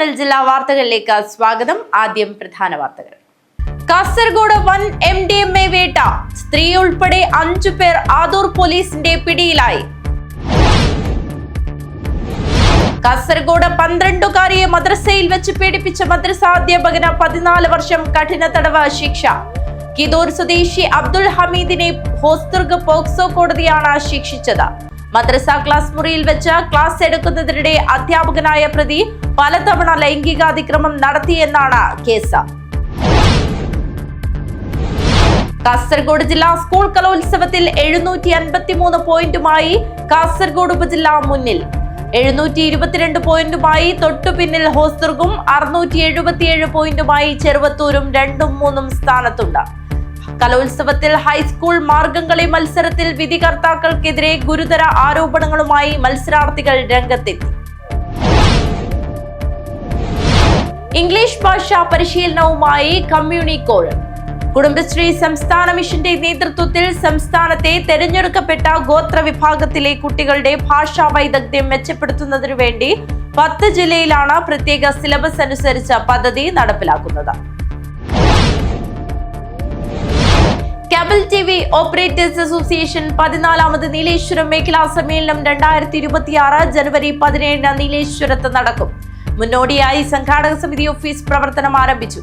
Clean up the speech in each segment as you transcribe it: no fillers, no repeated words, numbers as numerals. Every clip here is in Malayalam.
ചാനൽ ജില്ലാ വാർത്തകളിലേക്ക് സ്വാഗതം. ആദ്യം പ്രധാന വാർത്തകൾ. കാസർഗോഡ് വൻ MDMA വേട്ട. സ്ത്രീ ഉൾപ്പെടെ 5 പേർ ആദൂർ പോലീസിന്റെ പിടിയിലായി. കാസർഗോഡ് 12കാരിയെ മദ്രസയിൽ വെച്ച് പീഡിപ്പിച്ച മദ്രസ അധ്യാപകന് 14 വർഷം കഠിന തടവ് ശിക്ഷ. കിദൂർ സ്വദേശി അബ്ദുൽ ഹമീദിനെ ഹോസ്ദുർഗ് പോക്സോ കോടതിയാണ് ശിക്ഷിച്ചത്. മദ്രസ ക്ലാസ് മുറിയിൽ വെച്ച് ക്ലാസ് എടുക്കുന്നതിനിടെ അധ്യാപകനായ പ്രതി പലതവണ ലൈംഗികാതിക്രമം നടത്തിയെന്നാണ് കേസ്. കാസർഗോഡ് ജില്ലാ സ്കൂൾ കലോത്സവത്തിൽ 753 പോയിന്റുമായി കാസർഗോഡ് ഉപജില്ല മുന്നിൽ. 722 പോയിന്റുമായി തൊട്ടു പിന്നിൽ ഹോസ്ദുർഗും 677 പോയിന്റുമായി ചെറുവത്തൂരും 2ഉം 3ഉം സ്ഥാനത്തുണ്ട്. കലോത്സവത്തിൽ ഹൈസ്കൂൾ മാർഗംകളി മത്സരത്തിൽ വിധികർത്താക്കൾക്കെതിരെ ഗുരുതര ആരോപണങ്ങളുമായി മത്സരാർത്ഥികൾ രംഗത്തെത്തി. ഇംഗ്ലീഷ് ഭാഷാ പരിശീലനവുമായി കമ്മ്യൂണിക്കോൾ. കുടുംബശ്രീ സംസ്ഥാന മിഷന്റെ നേതൃത്വത്തിൽ സംസ്ഥാനത്തെ തെരഞ്ഞെടുക്കപ്പെട്ട ഗോത്ര വിഭാഗത്തിലെ കുട്ടികളുടെ ഭാഷാ വൈദഗ്ധ്യം മെച്ചപ്പെടുത്തുന്നതിനു വേണ്ടി 10 ജില്ലയിലാണ് പ്രത്യേക സിലബസ് അനുസരിച്ച് പദ്ധതി നടപ്പിലാക്കുന്നത്. കേബിൾ TV ഓപ്പറേറ്റേഴ്സ് അസോസിയേഷൻ 14ാമത് നീലേശ്വരം മേഖലാ സമ്മേളനം 2026 ജനുവരി 17 നീലേശ്വരത്ത് നടക്കും. മുന്നോടിയായി സംഘാടക സമിതി ഓഫീസ് പ്രവർത്തനം ആരംഭിച്ചു.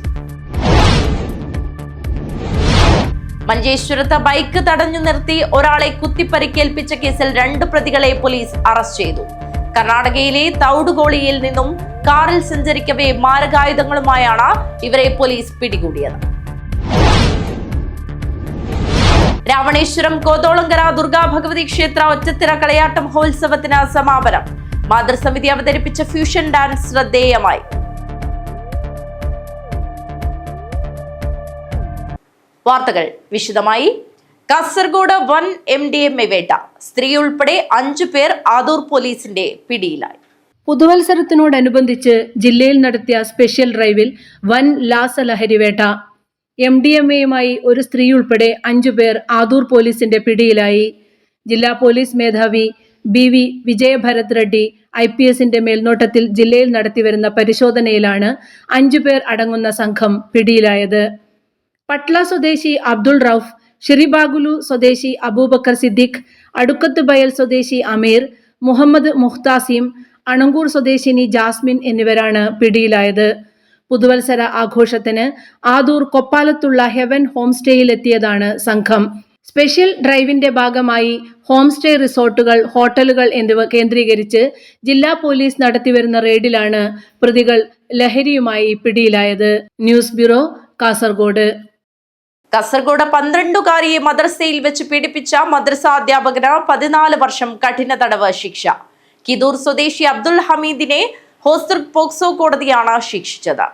മഞ്ചേശ്വരത്ത് ബൈക്ക് തടഞ്ഞു നിർത്തി ഒരാളെ കുത്തിപ്പരിക്കേൽപ്പിച്ച കേസിൽ 2 പ്രതികളെ പോലീസ് അറസ്റ്റ് ചെയ്തു. കർണാടകയിലെ തൗഡുഗോളിയിൽ നിന്നും കാറിൽ സഞ്ചരിക്കവേ മാരകായുധങ്ങളുമായാണ് ഇവരെ പോലീസ് പിടികൂടിയത്. രാവണേശ്വരം കോതോളങ്കര ദുർഗാ ഭഗവതി ക്ഷേത്ര ഒറ്റത്തിര കളയാട്ട മഹോത്സവത്തിന് സമാപനം. മാതൃസമിതി അവതരിപ്പിച്ച ഫ്യൂഷൻ ഡാൻസ് ശ്രദ്ധേയമായി. വാർത്തകൾ വിശദമായി. കാസർഗോഡ് വൻ MDMA വേട്ട. സ്ത്രീ ഉൾപ്പെടെ 5 പേർ ആദൂർ പോലീസിന്റെ പിടിയിലായി. പുതുവത്സരത്തിനോടനുബന്ധിച്ച് ജില്ലയിൽ നടത്തിയ സ്പെഷ്യൽ ഡ്രൈവിൽ വൻ ലാസലഹരി വേട്ട. MDMAയുമായി ഒരു സ്ത്രീ ഉൾപ്പെടെ 5 പേർ ആദൂർ പോലീസിന്റെ പിടിയിലായി. ജില്ലാ പോലീസ് മേധാവി BV വിജയഭരത് റെഡ്ഡി IPSന്റെ മേൽനോട്ടത്തിൽ ജില്ലയിൽ നടത്തിവരുന്ന പരിശോധനയിലാണ് 5 പേർ അടങ്ങുന്ന സംഘം പിടിയിലായത്. പട്ല സ്വദേശി അബ്ദുൾ റൌഫ്, ഷിറിബാഗുലു സ്വദേശി അബൂബക്കർ സിദ്ദിഖ്, അടുക്കത്ത് ബയൽ സ്വദേശി അമീർ, മുഹമ്മദ് മുഖ്താസിം, അണങ്കൂർ സ്വദേശിനി ജാസ്മിൻ എന്നിവരാണ് പിടിയിലായത്. പുതുവത്സര ആഘോഷത്തിന് ആദൂർ കൊപ്പാലത്തുള്ള ഹെവൻ ഹോം സ്റ്റേയിലെത്തിയതാണ് സംഘം. സ്പെഷ്യൽ ഡ്രൈവിന്റെ ഭാഗമായി ഹോം സ്റ്റേ റിസോർട്ടുകൾ, ഹോട്ടലുകൾ എന്നിവ കേന്ദ്രീകരിച്ച് ജില്ലാ പോലീസ് നടത്തിവരുന്ന റെയ്ഡിലാണ് പ്രതികൾ ലഹരിയുമായി പിടിയിലായത്. News bureau, Kasaragod. കാസർഗോഡ് 12കാരിയെ മദ്രസയിൽ വെച്ച് പീഡിപ്പിച്ച മദ്രസ അധ്യാപകന് 14 വർഷം കഠിന തടവ് ശിക്ഷ. കിദൂർ സ്വദേശി അബ്ദുൽ ഹമീദിനെ ഹോസ്ദുർഗ് പോക്സോ കോടതിയാണ് ശിക്ഷിച്ചത്.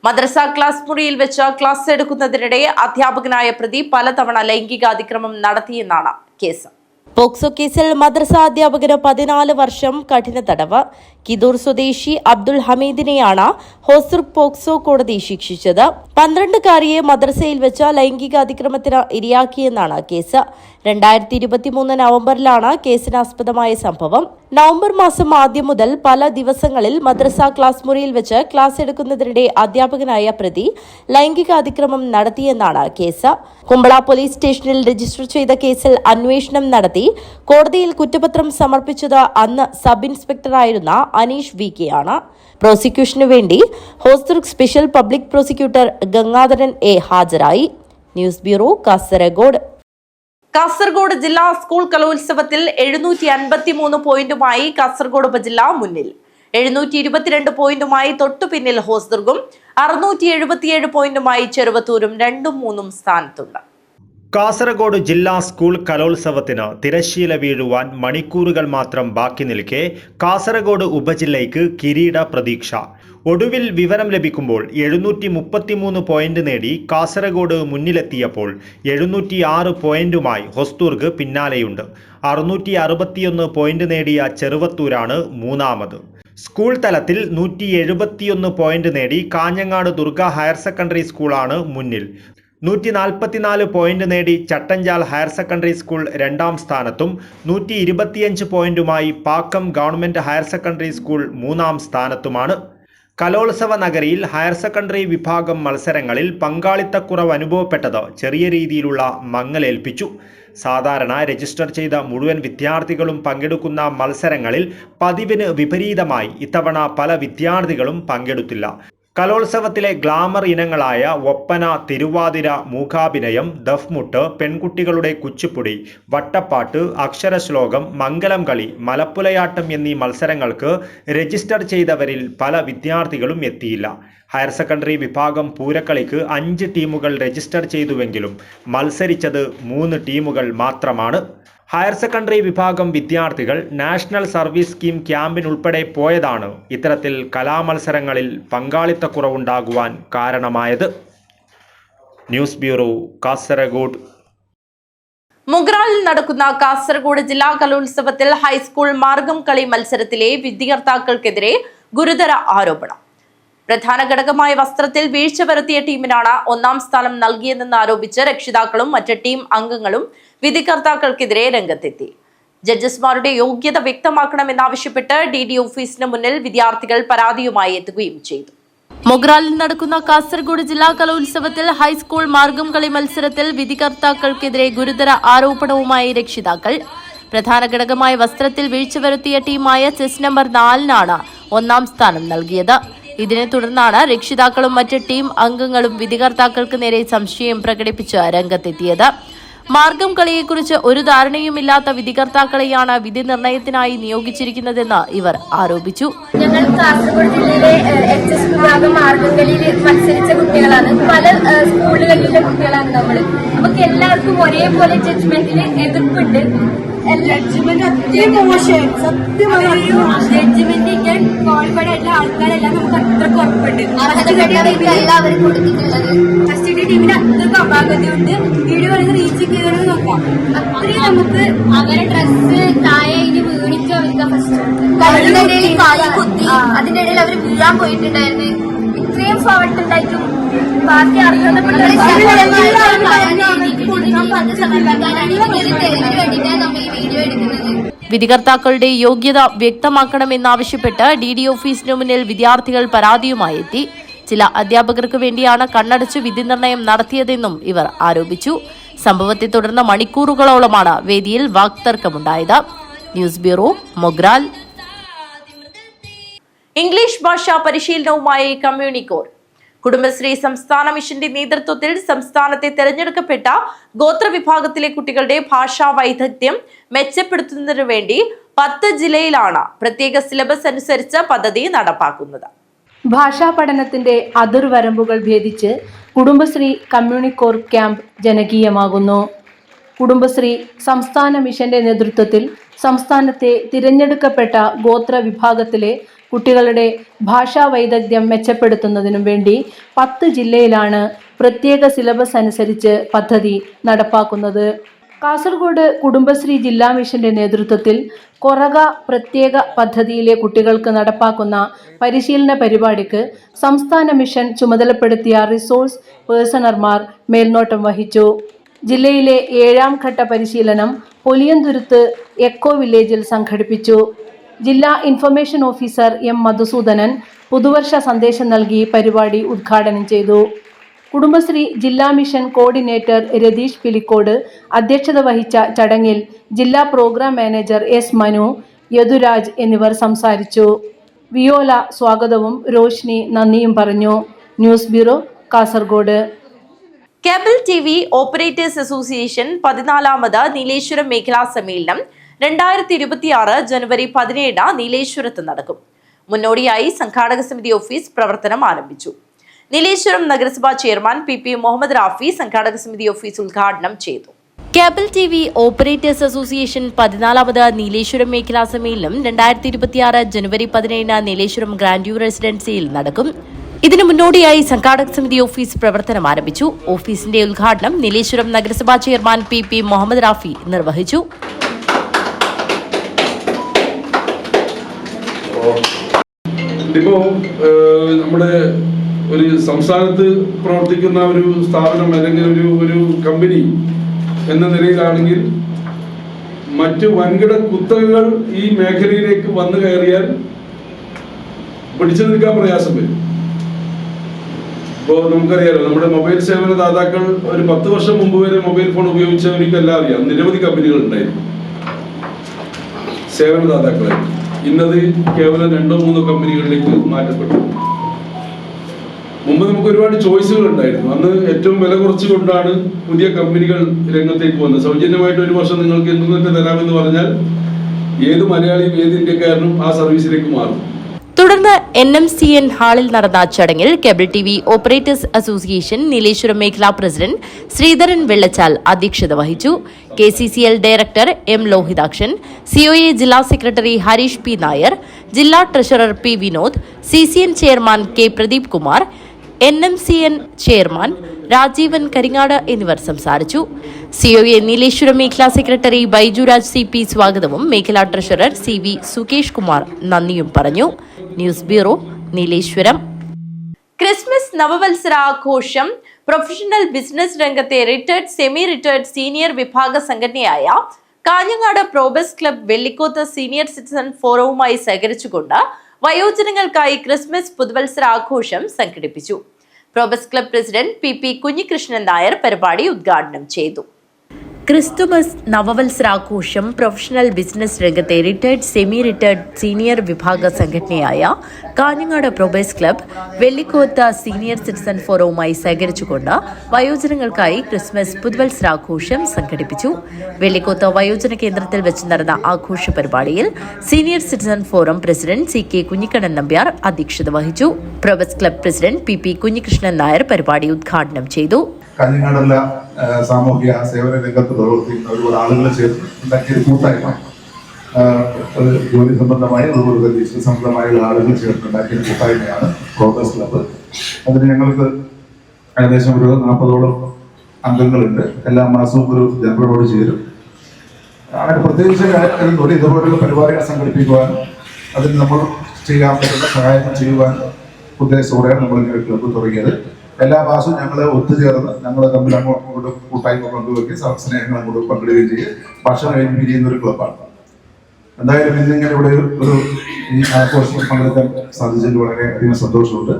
മദ്രസ ക്ലാസ് മുറിയിൽ വെച്ച് ക്ലാസ് എടുക്കുന്നതിനിടെ അധ്യാപകനായ പ്രതി പലതവണ ലൈംഗികാതിക്രമം നടത്തിയെന്നാണ് കേസ്. പോക്സോ കേസിൽ മദ്രസ അധ്യാപകന് 14 വർഷം കഠിന തടവ്. കിദൂർ സ്വദേശി അബ്ദുൽ ഹമീദിനെയാണ് ഹോസ്ദുർഗ് പോക്സോ കോടതി ശിക്ഷിച്ചത്. 12കാരിയെ മദ്രസയിൽ വെച്ച് ലൈംഗികാതിക്രമത്തിന് ഇരയാക്കിയെന്നാണ് കേസ്. 2023 നവംബറിലാണ് കേസിനാസ്പദമായ സംഭവം. നവംബർ മാസം ആദ്യം മുതൽ പല ദിവസങ്ങളിൽ മദ്രസ ക്ലാസ് മുറിയിൽ വെച്ച് ക്ലാസ് എടുക്കുന്നതിനിടെ അധ്യാപകനായ പ്രതി ലൈംഗികാതിക്രമം നടത്തിയെന്നാണ് കേസ്. കുമ്പള പോലീസ് സ്റ്റേഷനിൽ രജിസ്റ്റർ ചെയ്ത കേസിൽ അന്വേഷണം നടത്തി കോടതിയിൽ കുറ്റപത്രം സമർപ്പിച്ചത് അന്ന് സബ് ഇൻസ്പെക്ടറായിരുന്ന അനീഷ് VK ആണ്. പ്രോസിക്യൂഷനു വേണ്ടി Hosdurg special public prosecutor Gangadharan A ഹാജരായി. News bureau, Kasaragod. കാസർഗോഡ് ജില്ലാ സ്കൂൾ കലോത്സവത്തിൽ 753 പോയിന്റുമായി കാസർഗോഡ് ഉപജില്ല മുന്നിൽ. 722 പോയിന്റുമായി തൊട്ടു പിന്നിൽ ഹോസ്ദുർഗും 677 പോയിന്റുമായി ചെറുവത്തൂരും 2ഉം 3ഉം സ്ഥാനത്തുണ്ട്. കാസർഗോഡ് ജില്ലാ സ്കൂൾ കലോത്സവത്തിന് തിരശ്ശീല വീഴുവാൻ മണിക്കൂറുകൾ മാത്രം ബാക്കി നിൽക്കെ കാസർഗോഡ് ഉപജില്ലയ്ക്ക് കിരീട പ്രതീക്ഷ. ഒടുവിൽ വിവരം ലഭിക്കുമ്പോൾ 733 പോയിന്റ് നേടി കാസർഗോഡ് മുന്നിലെത്തിയപ്പോൾ 706 പോയിന്റുമായി ഹോസ്ദുർഗ് പിന്നാലെയുണ്ട്. 661 പോയിന്റ് നേടിയ ചെറുവത്തൂരാണ് മൂന്നാമത്. സ്കൂൾ തലത്തിൽ 171 പോയിന്റ് നേടി കാഞ്ഞങ്ങാട് ദുർഗ ഹയർ സെക്കൻഡറി സ്കൂളാണ് മുന്നിൽ. 144 പോയിന്റ് നേടി ചട്ടഞ്ചാൽ ഹയർ സെക്കൻഡറി സ്കൂൾ രണ്ടാം സ്ഥാനത്തും 125 പോയിന്റുമായി Pakkam government higher secondary school മൂന്നാം സ്ഥാനത്തുമാണ്. കലോത്സവ നഗരിയിൽ ഹയർ സെക്കൻഡറി വിഭാഗം മത്സരങ്ങളിൽ പങ്കാളിത്തക്കുറവ് അനുഭവപ്പെട്ടത് ചെറിയ രീതിയിലുള്ള മങ്ങലേൽപ്പിച്ചു. സാധാരണ രജിസ്റ്റർ ചെയ്ത മുഴുവൻ വിദ്യാർത്ഥികളും പങ്കെടുക്കുന്ന മത്സരങ്ങളിൽ പതിവിന് വിപരീതമായി ഇത്തവണ പല വിദ്യാർത്ഥികളും പങ്കെടുത്തില്ല. കലോത്സവത്തിലെ ഗ്ലാമർ ഇനങ്ങളായ ഒപ്പന, തിരുവാതിര, മൂകാഭിനയം, ദഫ്മുട്ട്, പെൺകുട്ടികളുടെ കുച്ചിപ്പുടി, വട്ടപ്പാട്ട്, അക്ഷരശ്ലോകം, മംഗലം കളി, മലപ്പുലയാട്ടം എന്നീ മത്സരങ്ങൾക്ക് രജിസ്റ്റർ ചെയ്തവരിൽ പല വിദ്യാർത്ഥികളും എത്തിയില്ല. ഹയർ സെക്കൻഡറി വിഭാഗം പൂരക്കളിക്ക് 5 ടീമുകൾ രജിസ്റ്റർ ചെയ്തുവെങ്കിലും മത്സരിച്ചത് 3 ടീമുകൾ മാത്രമാണ്. ഹയർ സെക്കൻഡറി വിഭാഗം വിദ്യാർത്ഥികൾ നാഷണൽ സർവീസ് സ്കീം ക്യാമ്പിനുൾപ്പെടെ പോയതാണ് ഇത്തരത്തിൽ കലാമത്സരങ്ങളിൽ പങ്കാളിത്തക്കുറവുണ്ടാകുവാൻ കാരണമായത്. News bureau, Kasaragod. മുഗ്രാലിൽ നടക്കുന്ന കാസർഗോഡ് ജില്ലാ കലോത്സവത്തിൽ ഹൈസ്കൂൾ മാർഗം കളി മത്സരത്തിലെ വിദ്യാർത്ഥികൾക്കെതിരെ ഗുരുതര ആരോപണം. പ്രധാന ഘടകമായ വസ്ത്രത്തിൽ വീഴ്ച വരുത്തിയ ടീമിനാണ് 1ാം സ്ഥാനം നൽകിയതെന്ന് ആരോപിച്ച് രക്ഷിതാക്കളും മറ്റ് ടീം അംഗങ്ങളും വിധികർത്താക്കൾക്കെതിരെ രംഗത്തെത്തി. ജഡ്ജസ്മാരുടെ യോഗ്യത വ്യക്തമാക്കണമെന്നാവശ്യപ്പെട്ട് DD ഓഫീസിന് മുന്നിൽ വിദ്യാർത്ഥികൾ പരാതിയുമായി എത്തുകയും ചെയ്തു. മുഗ്രാലിൽ നടക്കുന്ന കാസർഗോഡ് ജില്ലാ കലോത്സവത്തിൽ ഹൈസ്കൂൾ മാർഗം കളി മത്സരത്തിൽ വിധികർത്താക്കൾക്കെതിരെ ഗുരുതര ആരോപണവുമായി രക്ഷിതാക്കൾ. പ്രധാന ഘടകമായ വസ്ത്രത്തിൽ വീഴ്ച വരുത്തിയ ടീമായ ചെസ് നമ്പർ 4-നാണ് 1ാം സ്ഥാനം നൽകിയത്. ഇതിനെ തുടർന്നാണ് രക്ഷിതാക്കളും മറ്റ് ടീം അംഗങ്ങളും വിധികർത്താക്കൾക്ക് നേരെ സംശയം പ്രകടിപ്പിച്ച് രംഗത്തെത്തിയത്. മാർഗം കളിയെക്കുറിച്ച് ഒരു ധാരണയുമില്ലാത്ത വിധികർത്താക്കളെയാണ് വിധി നിർണയത്തിനായി നിയോഗിച്ചിരിക്കുന്നതെന്ന് ഇവർ ആരോപിച്ചു. ഞങ്ങൾ കാസർഗോഡ് ജില്ലയിലെ HS വിഭാഗം മാർഗം കളിയിൽ മത്സരിച്ച കുട്ടികളാണ്. പല സ്കൂളുകളിലെ കുട്ടികളാണ് നമ്മൾ. നമുക്ക് എല്ലാവർക്കും ഒരേപോലെ ജഡ്ജ്മെന്റിൽ എതിർപ്പുണ്ട്. ജഡ്ജ്മെന്റിക്കാൻ ക്വാളിഫൈഡ് ആയിട്ടുള്ള ആൾക്കാരെല്ലാം നമുക്ക് അത്രക്ക് ഉറപ്പുണ്ട്. എല്ലാവരും കൊടുത്തിട്ടുള്ളത് ഫസ്റ്റ് ടീമിന് അത്രക്ക് അപാകതയുണ്ട്. വീഡിയോ റീച്ച് ചെയ്തത് നോക്കാം. അത്രയും നമുക്ക് അവരെ ഡ്രസ്സ് താഴെ ഇനി വീണിട്ട് അവർക്ക് ഫസ്റ്റ് അതിന്റെ ഇടയിൽ അവർ വീഴാൻ പോയിട്ടുണ്ടായിരുന്നു. ഇത്രയും ഫോൾട്ട് ഉണ്ടായിട്ടും ബാക്കി വിധികർത്താക്കളുടെ യോഗ്യത വ്യക്തമാക്കണമെന്നാവശ്യപ്പെട്ട് DD ഓഫീസിനു മുന്നിൽ വിദ്യാർത്ഥികൾ പരാതിയുമായി എത്തി. ചില അധ്യാപകർക്ക് വേണ്ടിയാണ് കണ്ണടച്ചു വിധി നിർണയം നടത്തിയതെന്നും ഇവർ ആരോപിച്ചു. സംഭവത്തെ തുടർന്ന് മണിക്കൂറുകളോളമാണ് വേദിയിൽ വാക്തർക്കമുണ്ടായത്. News bureau, Mogral. ഇംഗ്ലീഷ് ഭാഷാ പരിശീലനവുമായി കമ്മ്യൂണിക്കോർ. കുടുംബശ്രീ സംസ്ഥാന മിഷന്റെ നേതൃത്വത്തിൽ സംസ്ഥാനത്തെ തെരഞ്ഞെടുക്കപ്പെട്ട ഗോത്രവിഭാഗത്തിലെ കുട്ടികളുടെ ഭാഷാ വൈദഗ്ധ്യം മെച്ചപ്പെടുത്തുന്നതിനു വേണ്ടി 10 ജില്ലയിലാണ് പ്രത്യേക സിലബസ് അനുസരിച്ച് പദ്ധതി നടപ്പാക്കുന്നത്. ഭാഷാ പഠനത്തിന്റെ അതിർവരമ്പുകൾ ഭേദിച്ച് കുടുംബശ്രീ കമ്മ്യൂണിക്കോർ ക്യാമ്പ് ജനകീയമാകുന്നു. കുടുംബശ്രീ സംസ്ഥാന മിഷന്റെ നേതൃത്വത്തിൽ സംസ്ഥാനത്തെ തിരഞ്ഞെടുക്കപ്പെട്ട ഗോത്ര വിഭാഗത്തിലെ കുട്ടികളുടെ ഭാഷാ വൈദഗ്ധ്യം മെച്ചപ്പെടുത്തുന്നതിനും വേണ്ടി 10 ജില്ലയിലാണ് പ്രത്യേക സിലബസ് അനുസരിച്ച് പദ്ധതി നടപ്പാക്കുന്നത്. കാസർഗോഡ് കുടുംബശ്രീ ജില്ലാ മിഷന്റെ നേതൃത്വത്തിൽ കൊറക പ്രത്യേക പദ്ധതിയിലെ കുട്ടികൾക്ക് നടപ്പാക്കുന്ന പരിശീലന പരിപാടിക്ക് സംസ്ഥാന മിഷൻ ചുമതലപ്പെടുത്തിയ റിസോഴ്സ് പേഴ്സണർമാർ മേൽനോട്ടം വഹിച്ചു. ജില്ലയിലെ 7ാം ഘട്ട പരിശീലനം പൊലിയന്തുരുത്ത് എക്കോ വില്ലേജിൽ സംഘടിപ്പിച്ചു. ജില്ലാ ഇൻഫർമേഷൻ ഓഫീസർ M. മധുസൂദനൻ പുതുവർഷ സന്ദേശം നൽകി പരിപാടി ഉദ്ഘാടനം ചെയ്തു. കുടുംബശ്രീ ജില്ലാ മിഷൻ കോർഡിനേറ്റർ രതീഷ് പിലിക്കോട് അധ്യക്ഷത വഹിച്ച ചടങ്ങിൽ ജില്ലാ program manager S. Manu, Yaduraj എന്നിവർ സംസാരിച്ചു. വിയോല സ്വാഗതവും റോഷ്നി നന്ദിയും പറഞ്ഞു. News bureau, Kasaragod. Cable TV operators association 14ാമത് നീലേശ്വരം മേഖലാ സമ്മേളനം 2026 ജനുവരി 17 നീലേശ്വരത്ത് നടക്കും. മുന്നോടിയായി സംഘാടക സമിതി ഓഫീസ് പ്രവർത്തനം ആരംഭിച്ചു. നീലേശ്വരം നഗരസഭാ ചെയർമാൻ PP മുഹമ്മദ് റാഫി സംഘാടക സമിതി ഓഫീസ് ഉദ്ഘാടനം ചെയ്തു. കേബിൾ TV ഓപ്പറേറ്റേഴ്സ് അസോസിയേഷൻ 14ാമത് നീലേശ്വരം മേഖലാ സമ്മേളനം 2026 ജനുവരി 17 നീലേശ്വരം ഗ്രാൻഡ് വ്യൂ റെസിഡൻസിയിൽ നടക്കും. ഇതിനു മുന്നോടിയായി സംഘാടക സമിതി ഓഫീസ് പ്രവർത്തനം ആരംഭിച്ചു. ഓഫീസിന്റെ ഉദ്ഘാടനം നീലേശ്വരം നഗരസഭാ ചെയർമാൻ PP മുഹമ്മദ് റാഫി നിർവഹിച്ചു. ഇപ്പോ നമ്മുടെ ഒരു സംസ്ഥാനത്ത് പ്രവർത്തിക്കുന്ന ഒരു സ്ഥാപനം അല്ലെങ്കിൽ ഒരു കമ്പനി എന്ന നിലയിലാണെങ്കിൽ മറ്റു വൻകിട കുത്തകകൾ ഈ മേഖലയിലേക്ക് വന്നു കയറിയാൽ പിടിച്ചു നിൽക്കാൻ പ്രയാസം വരും. ഇപ്പോൾ നമുക്കറിയാലോ, നമ്മുടെ മൊബൈൽ സേവന ദാതാക്കൾ ഒരു 10 വർഷം മുമ്പ് വരെ മൊബൈൽ ഫോൺ ഉപയോഗിച്ചവർക്കെല്ലാം അറിയാം, നിരവധി കമ്പനികൾ ഉണ്ടായിരുന്നു സേവനദാതാക്കളെ. ഇന്നത് കേവലം 2-3 കമ്പനികളിലേക്ക് മാറ്റപ്പെട്ടു. മുമ്പ് നമുക്ക് ഒരുപാട് ചോയ്സുകൾ ഉണ്ടായിരുന്നു. അന്ന് ഏറ്റവും വില കുറച്ചുകൊണ്ടാണ് പുതിയ കമ്പനികൾ രംഗത്തേക്ക് വന്നത്. സൗജന്യമായിട്ട് 1 വർഷം നിങ്ങൾക്ക് ഇന്റർനെറ്റ് തരാമെന്ന് പറഞ്ഞാൽ ഏത് മലയാളിയും ഏത് ഇന്ത്യക്കാരനും ആ സർവീസിലേക്ക് മാറും. തുടർന്ന് NMCN ഹാളിൽ നടന്ന ചടങ്ങിൽ cable TV operators association Nileshwaram മേഖലാ പ്രസിഡന്റ് ശ്രീധരൻ വെള്ളച്ചാൽ അധ്യക്ഷത വഹിച്ചു. KCCL director M Lohithakshan, COA ജില്ലാ സെക്രട്ടറി ഹരീഷ് P നായർ, ജില്ലാ treasurer P Vinod, CCN chairman K Pradeep Kumar, NMCN chairman Rajeevan Karingad എന്നിവർ സംസാരിച്ചു. COA നീലേശ്വരം മേഖലാ സെക്രട്ടറി ബൈജുരാജ് CP സ്വാഗതവും മേഖലാ ട്രഷറർ CV സുകേഷ് കുമാർ നന്ദിയും പറഞ്ഞു. News bureau, Nileshwaram. ക്രിസ്മസ് നവവത്സരാഘോഷം പ്രൊഫഷണൽ ബിസിനസ് രംഗത്തെ റിട്ടയർഡ്, സെമി റിട്ടയർഡ്, സീനിയർ വിഭാഗ സംഘടനയായ Kanhangad Probus club Vellikoth senior citizen ഫോറവുമായി സഹകരിച്ചുകൊണ്ട് വയോജനങ്ങൾക്കായി ക്രിസ്മസ് പുതുവത്സരാഘോഷം സംഘടിപ്പിച്ചു. Probus club president PP Kunhikrishnan Nair പരിപാടി ഉദ്ഘാടനം ചെയ്തു. ക്രിസ്തുമസ് നവവത്സരാഘോഷം പ്രൊഫഷണൽ ബിസിനസ് രംഗത്തെ റിട്ടയർഡ്, സെമി റിട്ടയർഡ്, സീനിയർ വിഭാഗ സംഘടനയായ Kanhangad Probus club Vellikoth senior citizen ഫോറവുമായി സഹകരിച്ചുകൊണ്ട് വയോജനങ്ങൾക്കായി ക്രിസ്മസ് പുതുവത്സരാഘോഷം സംഘടിപ്പിച്ചു. വെള്ളിക്കോത്ത് വയോജന കേന്ദ്രത്തിൽ വെച്ച് നടന്ന ആഘോഷ പരിപാടിയിൽ senior citizen forum president CK Kunhikannan Nambiar അധ്യക്ഷത വഹിച്ചു. Probus club president PP Kunhikrishnan Nair പരിപാടി ഉദ്ഘാടനം ചെയ്തു. കാഞ്ഞങ്ങാടുള്ള സാമൂഹിക സേവന രംഗത്ത് പ്രവർത്തിക്കുന്ന ഒരുപാട് ആളുകളെ ചേർന്ന് ഉണ്ടാക്കിയ കൂട്ടായ്മ, ജോലി സംബന്ധമായി അതുപോലെ ബിസിനസ് സംബന്ധമായുള്ള ആളുകൾ ചേർന്നുണ്ടാക്കിയ കൂട്ടായ്മയാണ് പ്രോഗ്രസ് ക്ലബ്ബ്. അതിന് ഞങ്ങൾക്ക് ഏകദേശം ഒരു 40ഓളം അംഗങ്ങളുണ്ട്. എല്ലാ മാസവും ഒരു ജനറലോട് ചേരും. അങ്ങനെ പ്രത്യേകിച്ച് ഇതുപോലുള്ള പരിപാടികൾ സംഘടിപ്പിക്കുവാൻ, അതിന് നമ്മൾ ചെയ്യാൻ പറ്റുന്ന സഹായം ചെയ്യുവാൻ ഉദ്ദേശത്തോടെയാണ് നമ്മൾ ഇങ്ങനെ ക്ലബ്ബ് തുടങ്ങിയത്. എല്ലാ മാസവും ഞങ്ങൾ ഒത്തുചേർന്ന് ഞങ്ങൾ തമ്മിൽ അങ്ങോട്ട് കൂട്ടായ്മ പങ്കുവെക്കുകയും സ്നേഹങ്ങൾ അങ്ങോട്ട് പങ്കിടുകയും ചെയ്യും. ഭക്ഷണം കഴിഞ്ഞ് പിരിയുന്ന ഒരു ക്ലബ്ബാണ്. എന്തായാലും ഇന്നിങ്ങനെ ഇവിടെ ഒരു ഈ ആഘോഷം പങ്കെടുക്കാൻ സാധിച്ചതിൽ വളരെയധികം സന്തോഷമുണ്ട്.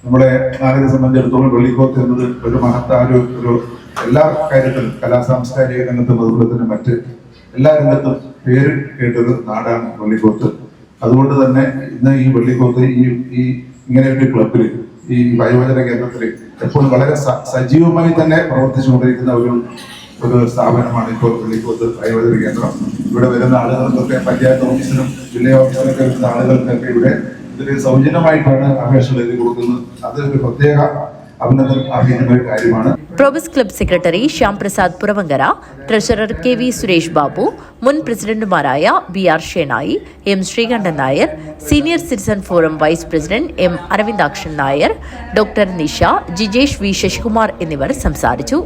നമ്മളെ നാടിനെ സംബന്ധിച്ചിടത്തോളം വെള്ളിക്കോത്ത് എന്നത് ഒരു മഹത്തായ ഒരു എല്ലാ കാര്യത്തിലും, കലാ സാംസ്കാരിക രംഗത്തും അതുപോലെ തന്നെ മറ്റ് എല്ലാ രംഗത്തും പേര് കേട്ടൊരു നാടാണ് വെള്ളിക്കോത്ത്. അതുകൊണ്ട് തന്നെ ഇന്ന് ഈ വെള്ളിക്കോത്ത് ഈ ഇങ്ങനെ ഒരു ക്ലബിൽ, ഈ വയോജന കേന്ദ്രത്തിൽ എപ്പോഴും വളരെ സജീവമായി തന്നെ പ്രവർത്തിച്ചുകൊണ്ടിരിക്കുന്ന ഒരു സ്ഥാപനമാണ് ഇപ്പോൾ വെള്ളിക്കോത്ത് വയോജന കേന്ദ്രം. ഇവിടെ വരുന്ന ആളുകൾക്കൊക്കെ, പഞ്ചായത്ത് ഓഫീസിലും ജില്ലാ ഓഫീസിലൊക്കെ വരുന്ന ആളുകൾക്കൊക്കെ ഇവിടെ ഇതിൽ സൗജന്യമായിട്ടാണ് അപേക്ഷകൾ എഴുതി കൊടുക്കുന്നത്. അതൊരു പ്രത്യേക അഭിനന്ദനം അർഹിക്കുന്ന ഒരു കാര്യമാണ്. Probus club secretary Shyam Prasad Puravankara, treasurer KV Suresh Babu, മുൻ പ്രസിഡന്റുമാരായ BR Shenoy, M Sreekantan Nair, senior citizen forum vice president M Aravindakshan Nair, doctor Nisha, Jijesh V Sasikumar എന്നിവർ സംസാരിച്ചു.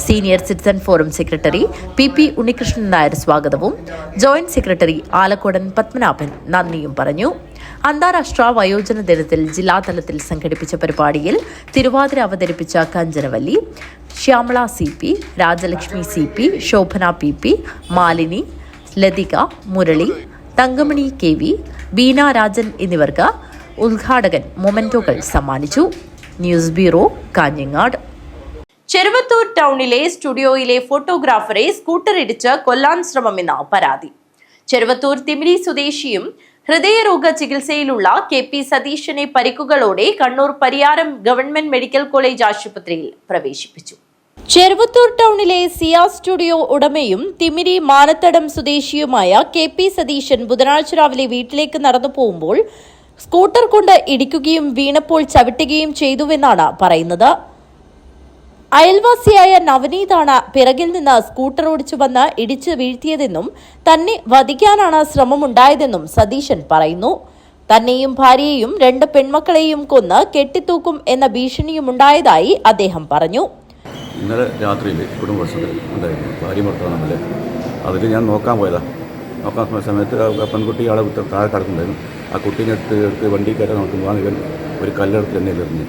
Senior citizen forum secretary PP Unnikrishnan Nair സ്വാഗതവും ജോയിന്റ് സെക്രട്ടറി ആലക്കോടൻ പത്മനാഭൻ നന്ദിയും പറഞ്ഞു. അന്താരാഷ്ട്ര വയോജന ദിനത്തിൽ ജില്ലാതലത്തിൽ സംഘടിപ്പിച്ച പരിപാടിയിൽ തിരുവാതിര അവതരിപ്പിച്ച കഞ്ചനവല്ലി, Shyamala CP, Rajalakshmi CP, Shobhana PP, Malini, Lathika, Murali, Thankamani KV, Beena Rajan എന്നിവർക്ക് ഉദ്ഘാടകൻ മൊമെന്റോകൾ സമ്മാനിച്ചു. News bureau, Kanhangad. ചെറുവത്തൂർ ടൗണിലെ സ്റ്റുഡിയോയിലെ ഫോട്ടോഗ്രാഫറെ സ്കൂട്ടർ ഇടിച്ച് കൊല്ലാൻ ശ്രമമെന്ന പരാതി. ചെറുവത്തൂർ തിമിരി സ്വദേശിയും ഹൃദയരോഗ ചികിത്സയിലുള്ള KP സതീശനെ പരിക്കുകളോടെ Kannur Pariyaram government medical college ആശുപത്രിയിൽ പ്രവേശിപ്പിച്ചു. ചെറുവത്തൂർ ടൗണിലെ സിയ സ്റ്റുഡിയോ ഉടമയും തിമിരി മാനത്തടം സ്വദേശിയുമായ KP സതീശൻ ബുധനാഴ്ച രാവിലെ വീട്ടിലേക്ക് നടന്നു പോകുമ്പോൾ സ്കൂട്ടർ കൊണ്ട് ഇടിക്കുകയും വീണപ്പോൾ ചവിട്ടുകയും ചെയ്തുവെന്നാണ് പറയുന്നത്. അയൽവാസിയായ നവനീതാണ് പിറകിൽ നിന്ന് സ്കൂട്ടർ ഓടിച്ചു വന്ന് ഇടിച്ചു വീഴ്ത്തിയതെന്നും തന്നെ വധിക്കാനാണ് ശ്രമമുണ്ടായതെന്നും സതീശൻ പറയുന്നു. തന്നെയും ഭാര്യയെയും 2 പെൺമക്കളെയും കൊന്ന് കെട്ടിത്തൂക്കും എന്ന ഭീഷണിയുമുണ്ടായതായി അദ്ദേഹം പറഞ്ഞു. ഇന്നലെ രാത്രിയിൽ കുടുംബപ്രശ്നത്തിൽ ഉണ്ടായിരുന്നു, ഭാര്യ ഭർത്താവ് തമ്മിൽ. അതിൽ ഞാൻ നോക്കാൻ സമയത്ത് പെൺകുട്ടി ആളെ താഴെ കിടക്കുന്നുണ്ടായിരുന്നു. ആ കുട്ടീനെ എടുത്ത് വണ്ടി കയറാൻ നോക്കുമ്പോൾ ഇവൻ ഒരു കല്ലെടുത്ത് എന്നെ എറിഞ്ഞ്.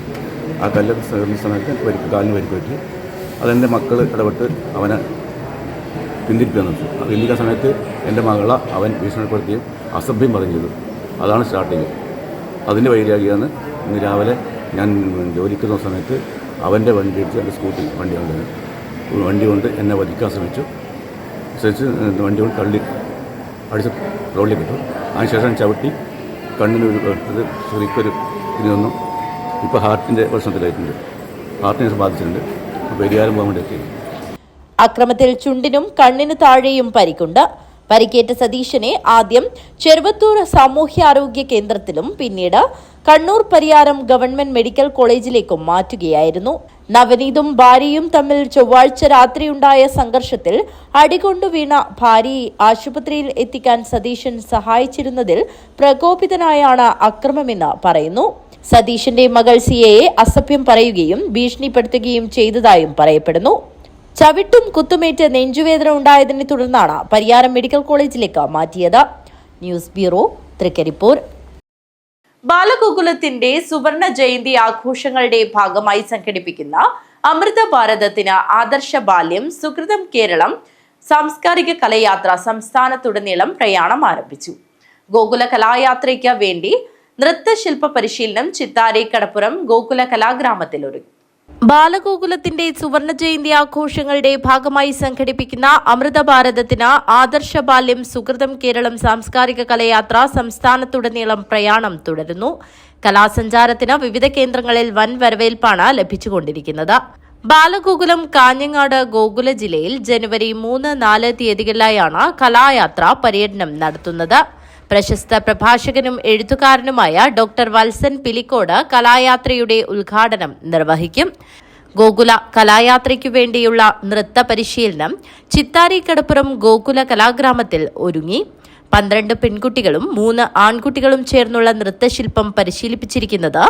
ആ കല്ലെടുത്ത് എറിഞ്ഞ സമയത്ത് കാലിന് പരിക്ക് പറ്റി. അതെൻ്റെ മക്കൾ ഇടപെട്ട് അവനെ പിന്തിരിപ്പിക്കാൻ നോക്കി. ആ പിന്തിരിക്കുന്ന സമയത്ത് എൻ്റെ മകളെ അവൻ ഭീഷണിപ്പെടുത്തുകയും അസഭ്യം പറയുകയും ചെയ്തു. അതാണ് സ്റ്റാർട്ടിങ്. അതിൻ്റെ വൈരാഗ്യമാണ് ഇന്ന് രാവിലെ ഞാൻ ജോലിക്കുന്ന സമയത്ത് അവൻ്റെ വണ്ടി അടിച്ച് എൻ്റെ സ്കൂട്ടി വണ്ടി കൊണ്ട് എന്നെ വധിക്കാൻ ശ്രമിച്ചു. വണ്ടി കൊണ്ട് അടിച്ച് റോഡിൽ കിട്ടും. അതിനുശേഷം ചവിട്ടി കണ്ണിന് ശരിക്കൊരു ഇതിനൊന്നും ഇപ്പോൾ ഹാർട്ടിൻ്റെ പ്രശ്നത്തിലായിട്ടുണ്ട്. ഹാർട്ടിനെ ബാധിച്ചിട്ടുണ്ട്. പരിഹാരം പോകാൻ വേണ്ടി എത്തി. അക്രമത്തിൽ ചുണ്ടിനും കണ്ണിന് താഴെയും പരിക്കുണ്ട്. പരിക്കേറ്റ സതീശനെ ആദ്യം ചെറുവത്തൂർ സാമൂഹ്യാരോഗ്യ കേന്ദ്രത്തിലും പിന്നീട് കണ്ണൂർ പരിയാരം ഗവൺമെന്റ് മെഡിക്കൽ കോളേജിലേക്കും മാറ്റുകയായിരുന്നു. നവനീതും ഭാര്യയും തമ്മിൽ ചൊവ്വാഴ്ച രാത്രിയുണ്ടായ സംഘർഷത്തിൽ അടികൊണ്ടു വീണ ഭാര്യയെ ആശുപത്രിയിൽ എത്തിക്കാൻ സതീശൻ സഹായിച്ചിരുന്നതിൽ പ്രകോപിതനായാണ് അക്രമമെന്ന് പറയുന്നു. സതീശന്റെ മകൾ സിയയെ അസഭ്യം പറയുകയും ഭീഷണിപ്പെടുത്തുകയും ചെയ്തതായും പറയപ്പെടുന്നു. ചവിട്ടും കുത്തുമേറ്റ് നെഞ്ചുവേദന ഉണ്ടായതിനെ തുടർന്നാണ് പരിയാരം മെഡിക്കൽ കോളേജിലേക്ക് മാറ്റിയത്. News bureau, Trikaripur. ബാലഗോകുലത്തിന്റെ സുവർണ ജയന്തി ആഘോഷങ്ങളുടെ ഭാഗമായി സംഘടിപ്പിക്കുന്ന അമൃത ഭാരതത്തിന് ആദർശ ബാല്യം സുകൃതം കേരളം സാംസ്കാരിക കലയാത്ര സംസ്ഥാനത്തുടനീളം പ്രയാണം ആരംഭിച്ചു. ഗോകുല കലായാത്രയ്ക്ക് വേണ്ടി നൃത്തശില്പ പരിശീലനം ചിത്താരി കടപ്പുറം ഗോകുല കലാഗ്രാമത്തിൽ ഒരുങ്ങി. ബാലഗോകുലത്തിന്റെ സുവർണ ജയന്തി ആഘോഷങ്ങളുടെ ഭാഗമായി സംഘടിപ്പിക്കുന്ന അമൃത ഭാരതത്തിന് ആദർശ ബാല്യം സുകൃതം കേരളം സാംസ്കാരിക കലയാത്ര സംസ്ഥാനത്തുടനീളം പ്രയാണം തുടരുന്നു. കലാസഞ്ചാരത്തിന് വിവിധ കേന്ദ്രങ്ങളിൽ വൻ വരവേൽപ്പാണ് ലഭിച്ചുകൊണ്ടിരിക്കുന്നത്. ബാലഗോകുലം കാഞ്ഞങ്ങാട് ഗോകുല ജില്ലയിൽ ജനുവരി 3, 4 തീയതികളിലായാണ് കലായാത്ര പര്യടനം നടത്തുന്നത്. പ്രശസ്ത പ്രഭാഷകനും എഴുത്തുകാരനുമായ ഡോക്ടർ വത്സൻ പിലിക്കോട് കലായാത്രയുടെ ഉദ്ഘാടനം നിർവഹിക്കും. ഗോകുല കലായാത്രയ്ക്കു വേണ്ടിയുള്ള നൃത്ത പരിശീലനം ചിത്താരി കടപ്പുറം ഗോകുല കലാഗ്രാമത്തിൽ ഒരുങ്ങി. 12 പെൺകുട്ടികളും 3 ആൺകുട്ടികളും ചേർന്നുള്ള നൃത്തശില്പം പരിശീലിപ്പിച്ചിരിക്കുന്നത്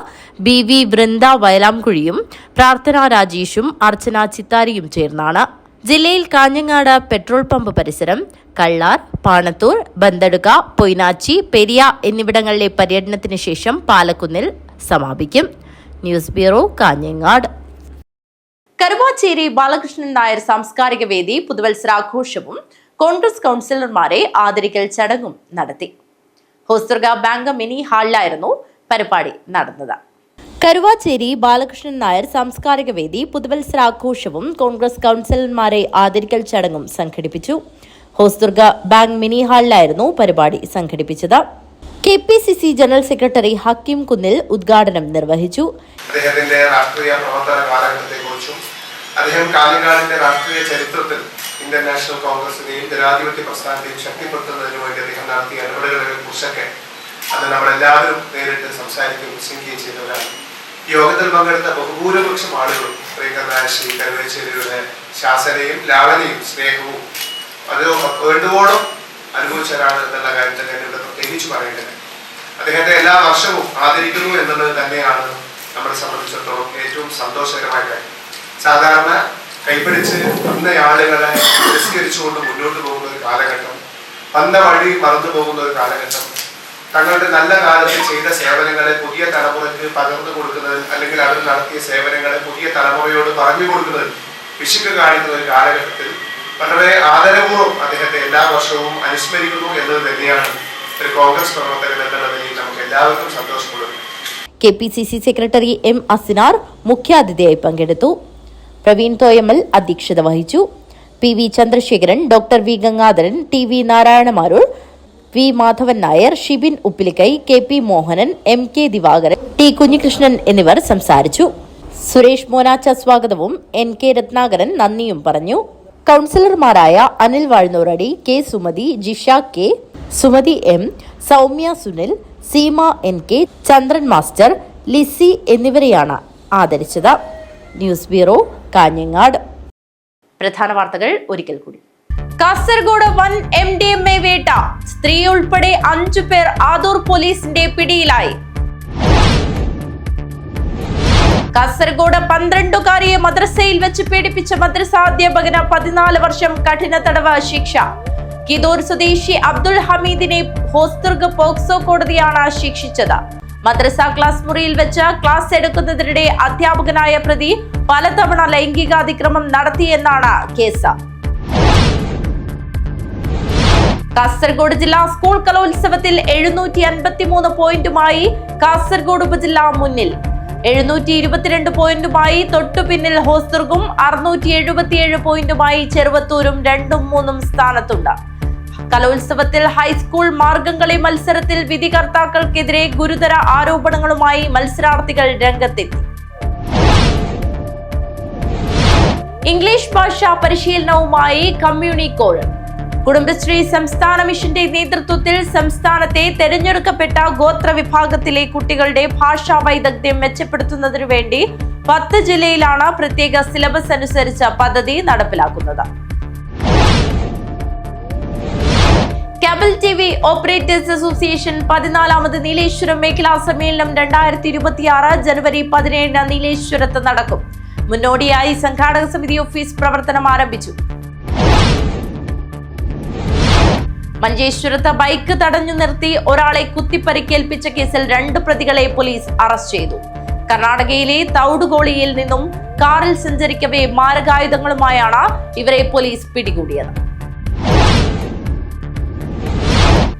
BV വൃന്ദ വയലാംകുഴിയും പ്രാർത്ഥന രാജേഷും അർച്ചന ചിത്താരിയും ചേർന്നാണ്. ജില്ലയിൽ കാഞ്ഞങ്ങാട് പെട്രോൾ പമ്പ് പരിസരം, കള്ളാർ, പാണത്തൂർ, ബന്തടുക, പൊയ്നാച്ചി, പെരിയ എന്നിവിടങ്ങളിലെ പര്യടനത്തിന് ശേഷം പാലക്കുന്നിൽ സമാപിക്കും. News bureau, Kanhangad. കരുവാച്ചേരി ബാലകൃഷ്ണൻ നായർ സാംസ്കാരിക വേദി പുതുവത്സരാഘോഷവും കോൺഗ്രസ് കൗൺസിലർമാരെ ആദരിക്കൽ ചടങ്ങും നടത്തി. ഹോസ്ദുർഗ ബാങ്ക് മിനി ഹാളിലായിരുന്നു പരിപാടി നടന്നത്. കരുവാച്ചേരി ബാലകൃഷ്ണൻ നായർ സാംസ്കാരിക വേദി പുതുവത്സരാഘോഷവും കോൺഗ്രസ് കൗൺസിലർമാരെ ആദരിക്കൽ ചടങ്ങും സംഘടിപ്പിച്ചു. ഹോസ്ദുർഗ ബാങ്ക് മിനി ഹാളിലായിരുന്നു പരിപാടി സംഘടിപ്പിച്ചത്. KPCC ജനറൽ സെക്രട്ടറി ഹക്കീം കുന്നിൽ ഉദ്ഘാടനം നിർവഹിച്ചു. അദ്ദേഹത്തിന്റെ രാഷ്ട്രീയ പ്രവർത്തന കാലഘട്ടത്തെക്കുറിച്ചും അദ്ദേഹം കാഞ്ഞങ്ങാടിന്റെ രാഷ്ട്രീയ ചരിത്രത്തിൽ ഇന്ത്യൻ നാഷണൽ കോൺഗ്രസിനെയും ജനാധിപത്യ പ്രസ്ഥാനത്തെയും ശക്തിപ്പെടുത്തുന്നതിന് വേണ്ടി അദ്ദേഹം നടത്തിയ ഇടപെടലുകളെ കുറിച്ചൊക്കെ അത് നമ്മളെല്ലാവരും നേരിട്ട് സംസാരിക്കുകയും പ്രസംഗിക്കുകയും ചെയ്തവരാണ്. ഈ യോഗത്തിൽ പങ്കെടുത്ത ബഹുഭൂരിപക്ഷം ആളുകളും പ്രിയങ്കരനായ ശ്രീ കരുവേശ്ശേരിയുടെ ശാസനയും ലാളനയും സ്നേഹവും അത് വേണ്ടുവോളം അനുഭവിച്ചവരാണ് എന്നുള്ള കാര്യം തന്നെ ഇവിടെ പ്രത്യേകിച്ച് പറയേണ്ടത്. അദ്ദേഹത്തെ എല്ലാ വർഷവും ആദരിക്കുന്നു എന്നുള്ളത് തന്നെയാണ് നമ്മളെ സംബന്ധിച്ചിടത്തോളം ഏറ്റവും സന്തോഷകരമായ കാര്യം. സാധാരണ കൈപിടിച്ച് വന്ന ആളുകളെ തിരസ്കരിച്ചുകൊണ്ട് മുന്നോട്ട് പോകുന്ന ഒരു കാലഘട്ടം, വന്ന വഴി മറന്നു പോകുന്ന ഒരു കാലഘട്ടം, തങ്ങളുടെ നല്ല കാലത്ത് ചെയ്ത സേവനങ്ങളെ പുതിയ തലമുറയ്ക്ക് പകർന്നു കൊടുക്കുന്നതിൽ അല്ലെങ്കിൽ അവർ നടത്തിയ സേവനങ്ങളെ പുതിയ തലമുറയോട് പറഞ്ഞു കൊടുക്കുന്നതിൽ പിശുക്ക് കാണിക്കുന്ന ഒരു കാലഘട്ടത്തിൽ വളരെ ആദരപൂർവ്വം അദ്ദേഹത്തെ എല്ലാ വർഷവും അനുസ്മരിക്കുന്നു എന്നത് തന്നെയാണ് ഒരു കോൺഗ്രസ് പ്രവർത്തകൻ എന്നുള്ള നിലയിൽ നമുക്ക് എല്ലാവർക്കും സന്തോഷമുള്ളത്. KPCC secretary M. അസിനാർ മുഖ്യാതിഥിയായി പങ്കെടുത്തു. പ്രവീൺ തോയമൽ അധ്യക്ഷത വഹിച്ചു. PV Chandrasekharan, doctor V. Gangadharan, TV നാരായണമാരൂർ, V. Madhavan Nair, Shibin Uppilikkai, KP Mohanan, MK Divakaran, T. Kunhikrishnan എന്നിവർ സംസാരിച്ചു. സുരേഷ് മോനാച്ച സ്വാഗതവും NK രത്നാകരൻ നന്ദിയും പറഞ്ഞു. കൗൺസിലർമാരായ Anil Vazhnnooradi, K. Sumathi, Jisha K, Sumathi M, Soumya Sunil, Seema NK, Chandran master, Lissy എന്നിവരെയാണ് ആദരിച്ചത്. News bureau, Kanhangad. പ്രധാന വാർത്തകൾ ഒരിക്കൽ കൂടി. കാസർഗോഡ് വൻ MDMA വേട്ട. സ്ത്രീ ഉൾപ്പെടെ 5 പേർ ആദൂർ പോലീസിന്റെ പിടിയിലായി. കാസർഗോഡ് 12-കാരിയെ മദ്രസയിൽ വെച്ച് പീഡിപ്പിച്ച മദ്രസാധ്യാപകന് 14 വർഷം കഠിന തടവ് ശിക്ഷ. കിദൂർ സ്വദേശി അബ്ദുൽ ഹമീദിനെ ഹോസ്ദുർഗ് പോക്സോ കോടതിയാണ് ശിക്ഷിച്ചത്. മദ്രസ ക്ലാസ് മുറിയിൽ വെച്ച് ക്ലാസ് എടുക്കുന്നതിനിടെ അധ്യാപകനായ പ്രതി പലതവണ ലൈംഗികാതിക്രമം നടത്തിയെന്നാണ് കേസ്. കാസർഗോഡ് ജില്ലാ സ്കൂൾ കലോത്സവത്തിൽ 753 പോയിന്റുമായി കാസർഗോഡ് ഉപജില്ല മുന്നിൽ. 722 പോയിന്റുമായി തൊട്ടു പിന്നിൽ ഹോസ്ദുർഗും 677 പോയിന്റുമായി ചെറുവത്തൂരും 2ഉം 3ഉം സ്ഥാനത്തുണ്ട്. കലോത്സവത്തിൽ ഹൈസ്കൂൾ മാർഗംകളി മത്സരത്തിൽ വിധികർത്താക്കൾക്കെതിരെ ഗുരുതര ആരോപണങ്ങളുമായി മത്സരാർത്ഥികൾ രംഗത്തെത്തി. ഇംഗ്ലീഷ് ഭാഷാ പരിശീലനവുമായി കമ്മ്യൂണിക്കോഡ്. കുടുംബശ്രീ സംസ്ഥാന മിഷന്റെ നേതൃത്വത്തിൽ സംസ്ഥാനത്തെ തെരഞ്ഞെടുക്കപ്പെട്ട ഗോത്ര വിഭാഗത്തിലെ കുട്ടികളുടെ ഭാഷാ വൈദഗ്ധ്യം മെച്ചപ്പെടുത്തുന്നതിനു വേണ്ടി 10 ജില്ലയിലാണ് പ്രത്യേക സിലബസ് അനുസരിച്ച് പദ്ധതി നടപ്പിലാക്കുന്നത്. കേബിൾ ടിവി ഓപ്പറേറ്റേഴ്സ് അസോസിയേഷൻ 14ാമത് നീലേശ്വരം മേഖലാ സമ്മേളനം 2026 ജനുവരി 17 നീലേശ്വരത്ത് നടക്കും. മുന്നോടിയായി സംഘാടക സമിതി ഓഫീസ് പ്രവർത്തനം ആരംഭിച്ചു. മഞ്ചേശ്വരത്ത് ബൈക്ക് തടഞ്ഞു നിർത്തി ഒരാളെ കുത്തിപ്പരിക്കേൽപ്പിച്ച കേസിൽ 2 പ്രതികളെ പോലീസ് അറസ്റ്റ് ചെയ്തു. കർണാടകയിലെ തൗഡുഗോളിയിൽ നിന്നും കാറിൽ സഞ്ചരിക്കവേ മാരകായുധങ്ങളുമായാണ് ഇവരെ പോലീസ് പിടികൂടിയത്.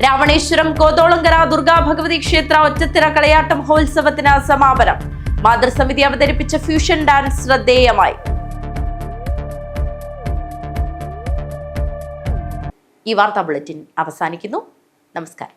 രാവണേശ്വരം കോതോളങ്കര ദുർഗാ ഭഗവതി ക്ഷേത്ര ഒറ്റത്തിര കളയാട്ട മഹോത്സവത്തിന് സമാപനം. മാതൃസമിതി അവതരിപ്പിച്ച ഫ്യൂഷൻ ഡാൻസ് ശ്രദ്ധേയമായി. ഈ വാർത്താ ബുള്ളറ്റിൻ അവസാനിക്കുന്നു. നമസ്കാരം.